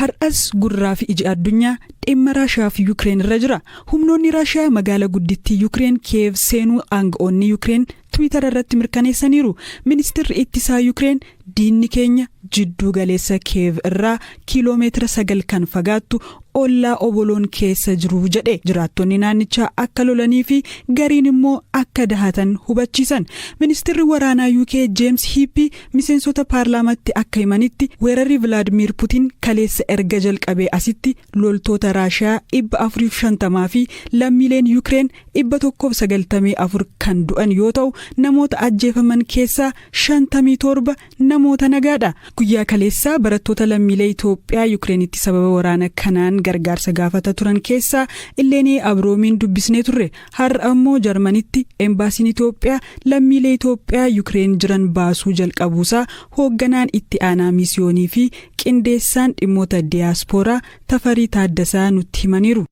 har'as gurraa fi iji addunyaa dhimma Raashiyaa fi Yuukireen irra jira. Humnoonni Raashiyaa magaalaa guddittii Yuukireen Kiev seenuu aangawoonni Yuukireen Twitter irratti mirkaneessaniiru. Ministeerri ittisaa Yuukireen diinni keenya jidduu galeessa Kiev irraa kiiloomeetira 9 kan fagaattu ollaa oboloon keessa jiru jedhe. Jiraattonni naannichaa akka lolanii fi gariin immoo akka dahatan hubachiisan. Ministeerri waraanaa UK James Heappy miseensota paarlaamaatti akka himanitti weerarri Vladimir Putin kaleessa erga jalqabee asitti loltoota Raashiyaa 450 fi lammiileen Yuukireen 194 kan du'an yoo ta'u namoota ajjeefaman keessaa 57 namoota nagaadha. Guyyaa kaleessaa barattoota lammiilee Itoophiyaa Yuukireenitti sababa waraana kanaan gargaarsa gaafata turan keessaa Illeenii Abroomiin dubbisnee turre. Har'a ammoo Jarmanitti embaasiin Itoophiyaa lammiilee Itoophiyaa Yuukireen jiran baasuu jalqabuusaa hoogganaan itti aanaa miisiyoonii fi qindeessaan dhimmoota diiyaaspooraa Tafarii Taaddasaa nutti himaniiru.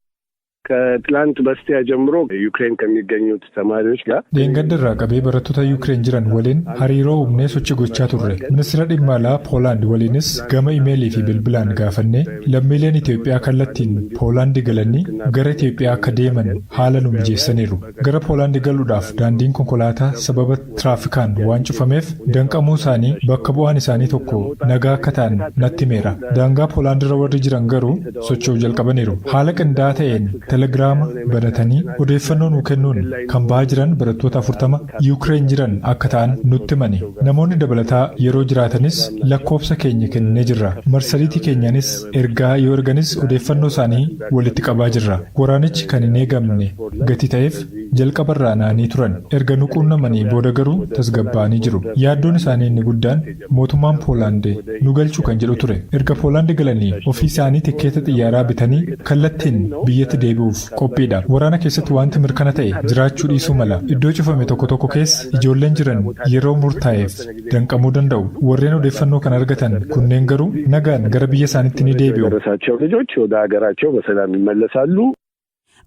ከትላንት በስቲያ ጀምሮ ዩክሬን ከሚገኙት ተማሪዎች ጋር ደንገንደራ ቀቤ በረቶታ ዩክሬን ጅራን ወሊን ሀሪሮ ኡምኔ ሶቺ ጎቻ ቱሬ ሚኒስትራ ዲማላ ፖላንድ ወሊንስ ገመ ኢሜሊ ፊ ብልብላን ጋፈኔ ለሚሊዮን ኢትዮጵያ ከለቲን ፖላንድ ገለኒ ገረ ኢትዮጵያ ከደመን ሀለኑ ምጄሰኔሩ ገረ ፖላንድ ገሉዳፍ ዳንዲን ኮንኮላታ ሰበበ ትራፊካን ዋንጩፈሜፍ ደንቀሙ ሳኒ በከቡዋን ሳኒ ቶኮ ነጋ ከታን ነቲሜራ ዳንጋ ፖላንድ ረወር ጅራን ገሩ ሶቺው ጀልቀበኔሩ ሀለቅ እንዳተን Telegraama baratanii odeeffannoo nu kennuun kan ba'aa jiran barattoota 40 Yuukireen jiran akka ta'an nutti himani. Namoonni dabalataa yeroo jiraatanis lakkoofsa keenya kennee jirra. Marsariitii keenyaanis ergaa yoo erganis odeeffannoo isaanii walitti qabaa jirra. Waraanichi kan hin eegamne gatii ta'eef jalqabarraa naanii turan. Erga nu quunnamanii booda garuu tasgabbaa'anii jiru. Yaaddoon isaanii inni guddaan mootummaan Poolaand nu galchuu kan jedhu ture. Erga Poolaand galanii ofii isaanii tikkeeta xiyyaaraa bitanii kallattiin biyyatti deebi'u qophiidha. Waraana keessatti wanti mirkana ta'e jiraachuu dhiisuu mala. Iddoo cufame tokko tokko keessa ijoolleen jiran yeroo murtaa'eef danqamuu danda'u. Warreen odeeffannoo kan argatan kunneen garuu nagaan gara biyya isaaniitti ni deebi'u.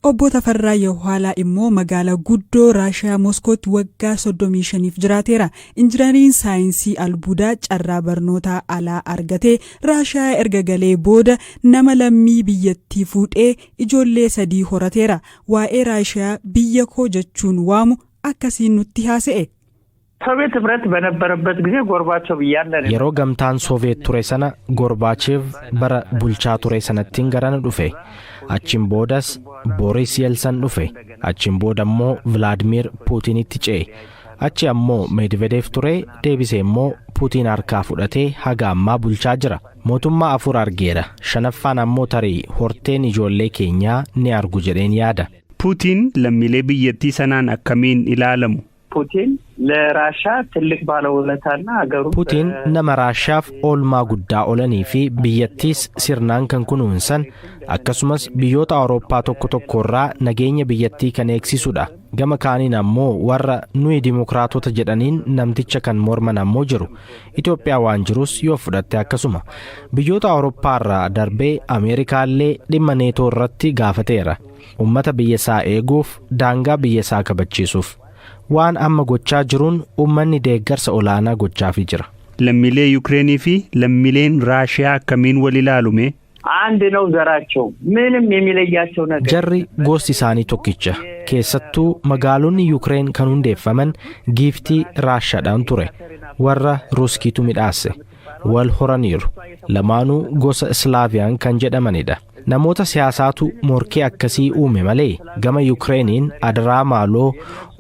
Obbo Tafarraa Yawaalaa immoo magaalaa guddoo Raashiyaa Moskootti waggaa 35 jiraateera. Injinariin saayinsii albuudaa carraa barnootaa alaa argatee Raashiyaa erga galee booda nama lammii biyyattii fuudhee ijoollee 3 horateera. Waa'ee Raashiyaa biyya koo jechuun waamu akkasiin nutti haasa'e. ሶቪየት ህብረት በነበረበት ጊዜ ጎርባቾቭ ያለን yeroo gamtaan ሶቪየት ture sana ጎርባቾቭ bara bulchaa ture sanattiin garana dhufe achiin boodas Boris Yeltsin dhufe achiin booda immoo Vladimir Putinitti ce'e achi ammoo Medvedev ture deebisee immoo Putin harkaa fudhatee haga ammaa bulchaa jira mootummaa 4 argeera shanaffaan ammoo tarii horteen ijoollee keenyaa ni argu jedheen yaada. Putin lammiilee biyyattii sanaan akkamiin ilaalamu? ፑቲን ለራሻ ትልቅ ባለውለታና አገሩ ፑቲን nama Raashiyaaf oolmaa guddaa olanii fi biyyattiis sirnaan kan kunuunsan akkasumas biyyoota Awurooppaa tokko tokkorraa nageenya biyyattii kan eegsisudha. Gama kaaniin ammoo warra nuyi dimokiraatota jedhaniin namticha kan morman ammoo jiru. Itoophiyaa waan jirus yoo fudhatte akkasuma biyyoota Awurooppaarraa darbee Ameerikaallee dhimma neetoo irratti gaafateera. Ummata biyyasaa eeguuf daangaa biyyasaa kabachiisuuf. waan amma gochaa jiruun ummanni deeggarsa olaanaa gochaafii jira. Lammiilee Yuukireenii fi lammiileen Raashiyaa akkamiin wal ilaalume? አንድ ነው ዘራቸው ምንም የሚለያቸው ነገር jarri gosti isaanii tokkicha keessattuu magaalonni Yuukireen kan hundeeffaman giiftii Raashiyaadhaan ture warra Ruskiitu midhaase wal horaniiru lamaanuu gosa Islaaviyaan kan jedhamanidha. Namoota siyaasaatu morkee akkasii uume malee gama Yuukireeniin adaraa maaloo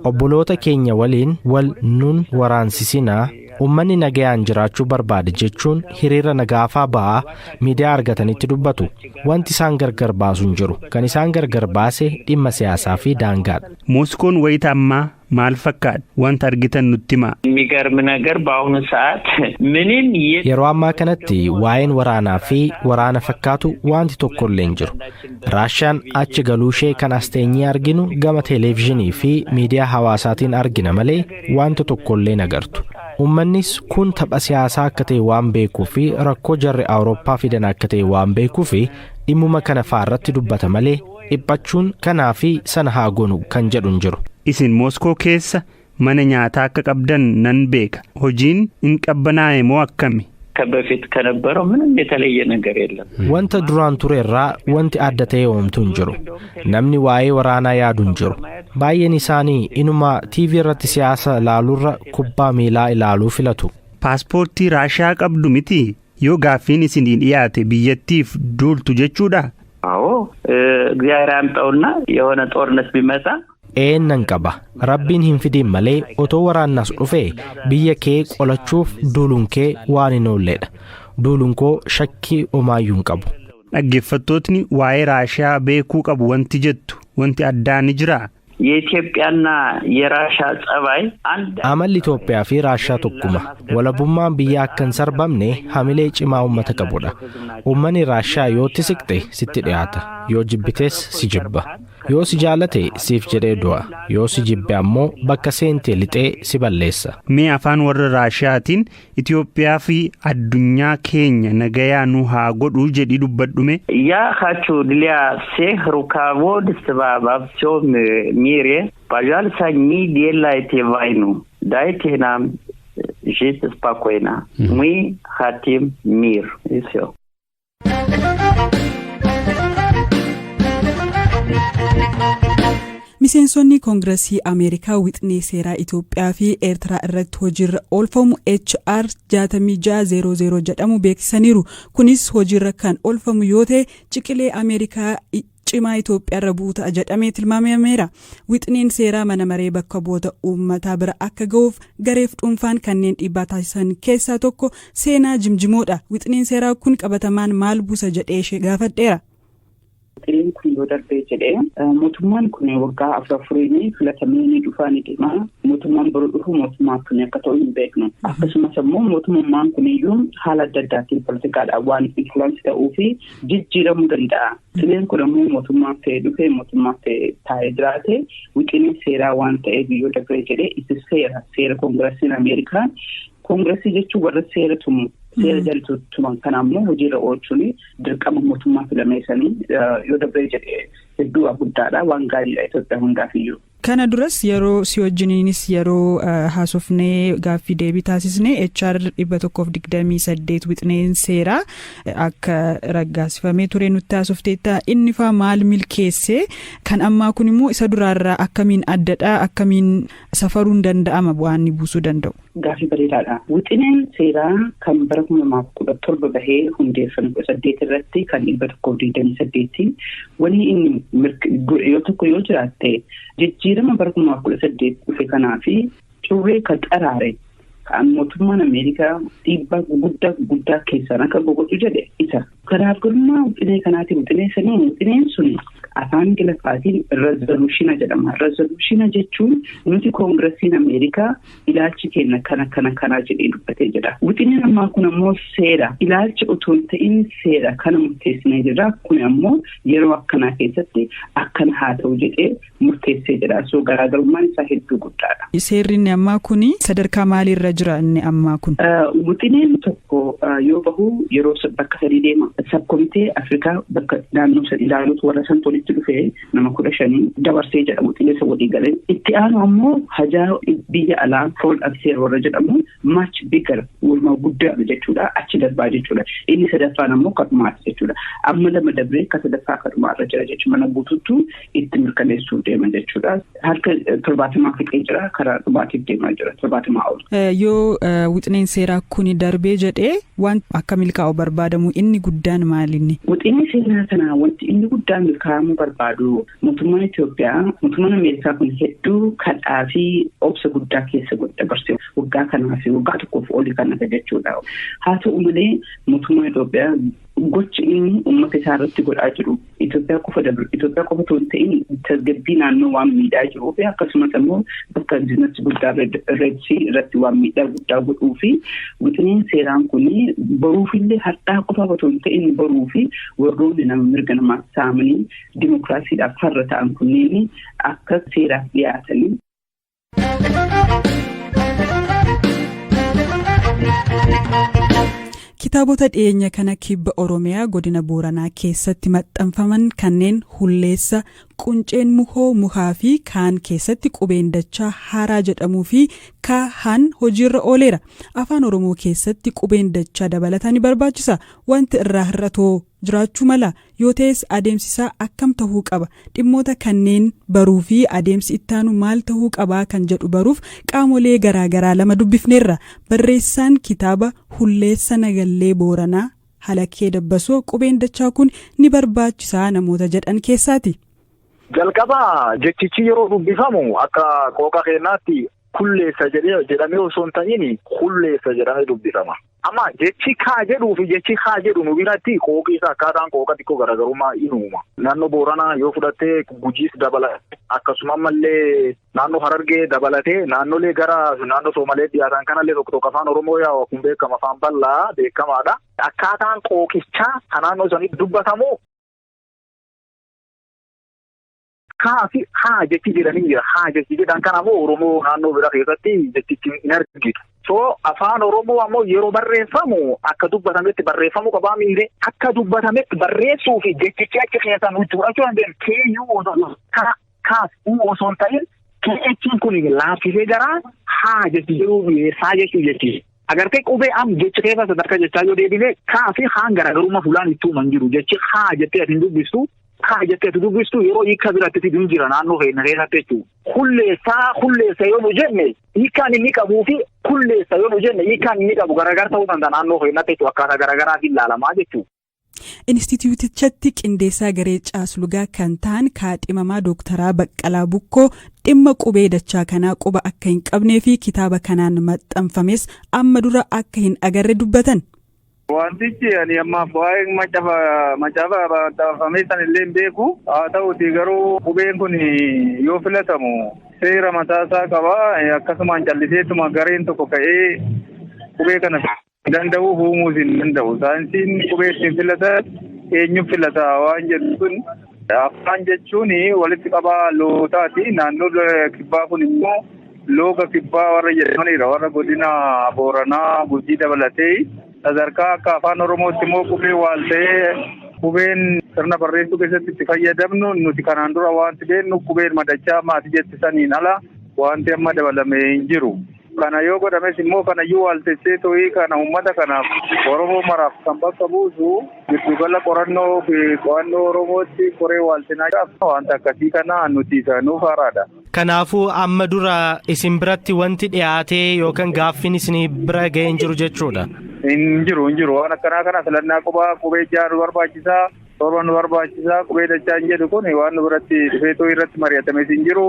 obboloota keenya waliin wal nun waraansisinaa ummanni nagayaan jiraachuu barbaade jechuun hiriira nagaafaa ba'aa miidiyaa argatanitti dubbatu. Wanti isaan gargar baasuun jiru kan isaan gargar baase dhimma siyaasaa fi daangaadha. Moskoon wayita ammaa maal fakkaata? Wanta argitan nutti himaa. የሚገርም ነገር በአሁኑ ሰዓት ምንም yeroo ammaa kanatti waa'een waraanaa fi waraana fakkaatu wanti tokkollee hin jiru. Raashiyaan achi galuu ishee kan asteenyee arginu gama televiziyoonii fi miidiyaa hawaasaatiin argina malee wanti tokkollee hin agartu. Ummannis kun tapha siyaasaa akka ta'e waan beekuu fi rakkoo jarri Awurooppaa fidan akka ta'e waan beekuu fi dhimmuma kana faarratti dubbata malee dhiphachuun kanaa fi sana haa gonu kan jedhu hin jiru. Isin Moskoo keessa mana nyaataa akka qabdan nan beeka. Hojiin hin qabbanaa'e moo akkami? ከበፊት ከነበረው ምንም የተለየ ነገር የለም። wanta duraan turerraa wanti adda ta'e homtuu hin jiru. Namni waa'ee waraanaa yaadu hin jiru. Baay'een isaanii inuma TV irratti siyaasa ilaaluurra kubbaa miilaa ilaaluu filatu. Paaspoortii Raashiyaa qabdu miti yoo gaaffiin isiniin dhiyaate biyyattiif duultu jechuudha? አዎ እግዚአብሔር ያምጣውና የሆነ ጦርነት ቢመጣ eennan qaba rabbiin hin fidin malee otoo waraannas dhufe biyya kee qolachuuf duuluun kee waan hin oolledha. Duuluun koo shakkii omaayyuu hin qabu. Dhaggeeffattootni waa'ee Raashiyaa beekuu qabu wanti jettu wanti addaa ni jira? የኢትዮጵያና የራሻ ጸባይ amalli Itoophiyaa fi Raashiyaa tokkuma. Walabummaan biyya akka hin sarbamne hamilee cimaa uummata qabudha. Uummanni Raashiyaa yoo itti siqxe sitti dhiyaata. Yoo jibbitees si jibba. Yoo si jaalate siif jedhee du'a. Yoo si jibbe ammoo bakka seentee lixee si balleessa. Mee afaan warra Raashiyaatiin Itoophiyaa fi addunyaa keenya nagayaa nu haa godhu jedhi dubbadhume. ያ ካቹ ዲሊያ ሴህ ሩካቦ ድስባባቸው ሚሬ ባጃልሳ ኒዲላይቴ ቫይኑ ዳይቴናም ጂት ስፓኮይና ሙይ ኻቲም ሚር ይሶ Miseensonni Koongireesii Ameerikaa wixinee seeraa Itoophiyaa fi Eertiraa irratti hojiirra oolfamu HR 6600 jedhamu beeksisaniiru. Kunis hojiirra kan oolfamu yoo ta'e ciqilee Ameerikaa cimaa Itoophiyaa irra buuta jedhamee tilmaamameera. Wixineen seeraa mana maree bakka bu'oota uummataa bira akka ga'uuf gareef dhuunfaan kanneen dhiibbaa taasisan keessaa tokko seenaa jimjimoodha. Wixineen seeraa kun qabatamaan maal buusa jedhee ishee gaafadheera. Wixineen kun yoo darbee jedhee mootummaan kun waggaa 4 filatamee dhufaanii deema. Mootummaan biroo dhufu mootummaan kun akka ta'u hin beeknu. Akkasumas immoo mootummaan kun iyyuu haala adda addaatiin poolitikaadhaan waan influence ta'uu fi jijjiiramuu danda'a. Wixineen kun immoo mootummaan ta'ee dhufee mootummaan ta'ee taa'ee jiraate wixineen seeraa waan ta'eef yoo darbee jedhee itti seera Koongireesiin Ameerikaa. Koongireesii jechuun warra seera tumu. Seera jaltuutuman kanammoo hojiirra oolchuun dirqama mootummaa filameessanii yoo darbee jedhee hedduu guddaadha waan gaariidha Itoophiyaa hundaafiyyuu. Kana duras yeroo si wajjiniinis yeroo haasofnee gaaffii deebii taasisnee HR 128 wixineen seeraa akka raggaasifamee ture nutti haasofteetta. Inni faa maal milkeesse kan ammaa kun immoo isa duraarraa akkamiin addadha akkamiin safaruun danda'ama bu'aan ni buusuu danda'u. Gaaffii bareedaadha. Wixineen seeraa kan bara 2017 bahee hundeeffame 8 irratti kan 128 wanni inni yoo tokko yoo jiraatte jijjiirama bara 2018 dhufe kanaa fi curree kan xaraare kan mootummaan Ameerikaa dhiibbaa guddaa keessaan akka godhu jedhe isa. Kanaaf gurmaa wixinee kanaatiin wixineen sun afaan Ingiliffaatiin resolution jedhama. Resolution jechuun nuti Koongireesiin Ameerikaa ilaalchi keenya kana jedhee dubbatee jedha. Wixineen ammaa kun ammoo seera ilaalchi otoo hin ta'in seera kana murteessinee jira. Kun ammoo yeroo akkanaa keessatti akkana haa ta'u jedhee murteessee jira. So garaagarummaan isaa hedduu guddaadha. Seerri inni ammaa kun sadarkaa maaliirra jira inni ammaa kun? Wixineen tokko yoo bahu yeroo bakka sadii deema. Sabkomitee Afrikaa bakka naannoo sadii ilaaluutu warra san tolitti dhufee nama 15 dabarsee jedhamu wixinee walii galee. Itti aanu ammoo hajaa biyya alaa foreign affairs warra jedhamu much bigger walmaa guddaadha jechuudha. Achi darbaa jechuudha. Inni sadaffaan ammoo kadhumaati jechuudha. Amma lama dabree akka sadaffaa kadhumaarra jira jechuudha. Mana guutuutu itti mirkaneessuu deema jechuudha. Harka 70 fixee jira. Karaa dhumaatiif deemaa jira. 70 ol. Yoo wixineen seeraa kuni darbee jedhee waan akka milkaa'u barbaadamu inni guddaan maalinni? Wixineen seeraa kanaa wanti inni guddaan milkaa'amuu barbaadu mootummaan Itoophiyaa mootummaan Ameerikaa kun hedduu kadhaa fi obsa guddaa keessa dabarsee waggaa kanaa fi waggaa tokkoof olii kan akka jechuudha. Haa ta'u malee mootummaan Itoophiyaa gochi inni uummata isaa irratti godhaa jiru Itoophiyaa qofa otoo hin ta'in tasgabbii naannoo waan miidhaa jiruu fi akkasumas immoo bakka biizinasii guddaa irratti waan miidhaa guddaa godhuu fi wixineen seeraan kun baruufillee har'aa qofa otoo hin ta'in baruu fi warroonni nama mirga namaa saamanii dimokiraasiidhaaf har'a ta'an kunneen akka seeraaf dhiyaatanii. Kitaabota dhiyeenya kana kibba Oromiyaa godina Booranaa keessatti maxxanfaman kanneen Hulleessa, qunceen muhoo muhaa fi kaan keessatti qubeen dachaa haaraa jedhamuu fi kaan hojiirra ooleera. Afaan Oromoo keessatti qubeen dachaa dabalatanii barbaachisa. Wanti irraa hir'atoo jiraachuu mala yoo ta'es adeemsisaa akkam ta'uu qaba dhimmoota kanneen baruu fi adeemsi ittaanu maal ta'uu qabaa kan jedhu baruuf qaamolee garaagaraa lama dubbifneerra. Barreessaan kitaaba Hulleessa Nagallee Booranaa Halakee Dabbasoo qubeen dachaa kun ni barbaachisaa namoota jedhan keessaati. Jalqaba jechichi yeroo dubbifamu akka qooqa keenyaatti kulleessa jedhamee osoo hin ta'in hulleessa jedhamee dubbifama. Amma jechi kaa jedhuu fi jechi haa jedhu nu biratti qooqi isaa akkaataan qooqa xiqqoo garaagarummaa in uuma. Naannoo Booranaa yoo fudhattee Gujiis dabalatee akkasuma ammallee naannoo Harargee dabalatee naannolee gara naannoo Soomalee dhiyaatan kanallee tokko tokko afaan Oromoo yaa kun beekama afaan bal'aa beekamaadha. Akkaataan qooqichaa kan naannoo sanitti dubbatamu haa fi haa jechi jedhanii jira. Haa jechi jedhan kanaafuu Oromoo naannoo bira keessatti jechichi hin argitu. So afaan Oromoo ammoo yeroo barreeffamu akka dubbatametti barreeffamuu qabaa miire akka dubbatametti barreessuu fi jechichi achi keessaa nuti fudhachuu dandeenyu keeyyuu kaas osoo hin ta'in keechiin kun laaffisee garaa haa jechi jedhuu saa jechuu jechi. Agartee qubee jecha keessa sadarkaa jechaa yoo deebine kaa fi haan garaagarummaa fuulaan itti uuman jiru jechi haa jettee ati hin dubbistu. Haa jettee ati dubbistu yeroo hiika biratti hin jira naannoo keenya keessatti jechuudha. Hulleessa yoo nu jenne hiikaan inni qabuu fi hulleessa yoo nu jenne hiikaan inni qabu garaagara ta'uu danda'a naannoo keenyatti jechuudha akkaataa garaagaraatiin ilaalamaa jechuudha. Inistituutichatti qindeessaa garee caaslugaa kan ta'an kaadhimamaa Dooktaraa Baqqalaa Bukkoo dhimma qubee dachaa kanaa quba akka hin qabnee fi kitaaba kanaan maxxanfames amma dura akka hin agarre dubbatan. Wantichi ani amma waa'ee macaafa maxxanfamee san illee hin beeku. Haa ta'uti garuu qubeen kun yoo filatamu seera mataasaa qaba. Akkasumaan calliseetuma gareen tokko ka'ee qubee kana danda'u uumuus hin danda'u. Saayinsiin qubee ittiin filatan eenyu filata waan jedhu sun afaan jechuun walitti qabaa lootaati. Naannoo kibbaa kun immoo looga kibbaa warra jedhamanidha. Warra godina Booranaa Gujii dabalatee. Sadarkaa akka afaan Oromootti immoo qubee waalta'ee qubeen sirna barreessuu keessatti itti fayyadamnu nuti kanaan dura wanti beeknu qubeen madachaa maatii jettisaniin ala wanti amma dabalamee hin jiru. Kana yoo godhames immoo kanayyuu waaltessee to'ii kana uummata kanaaf Oromoo maraaf kan bakka buusu giddugala qorannoo fi qo'annoo Oromootti qoree waaltinaadhaaf wanta akkasii kana nuti nuuf haaraadha. Kanaafuu amma dura isin biratti wanti dhiyaatee yookaan gaaffiin isin bira ga'ee hin jiru jechuudha. Hin jiru waan akkanaa kana filannaa qubee ijaaru barbaachisaa torban nu barbaachisaa qubee dachaa hin jedhu kun waan nu biratti dhufeetoo irratti mari'atames hin jiru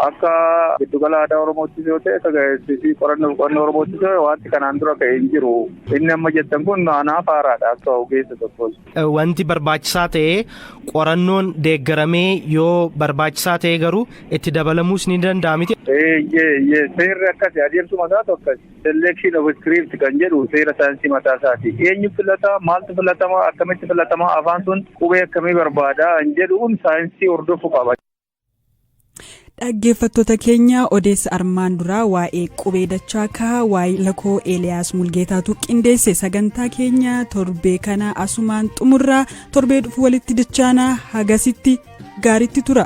akka giddugala aadaa Oromootti yoo ta'e sagaleessii qorannoo Oromootti ta'e wanti kanaan dura ka'e hin jiru inni amma jettan kun naanaaf haaraadha akka ogeessa tokkos. Wanti barbaachisaa ta'e qorannoon deeggaramee yoo barbaachisaa ta'e garuu itti dabalamuus ni danda'a miti. Seerri akkasii adeemsuma isaa tokko selection of script kan jedhu seera saayinsii mataa isaati. Eenyu filata maaltu filatama akkamitti filatama afaan sun qubee akkamii barbaada hin jedhuun saayinsii hordofuu qaba. Dhaggeeffattoota keenya odeessa armaan duraa waa'ee qubee dachaa kaa waa'ee lakoo Eeliyaas Mulgeetaatu qindeesse sagantaa keenya torbee kana asumaan xumurraa torbee dhufu walitti dachaanaa hagasitti gaariitti tura.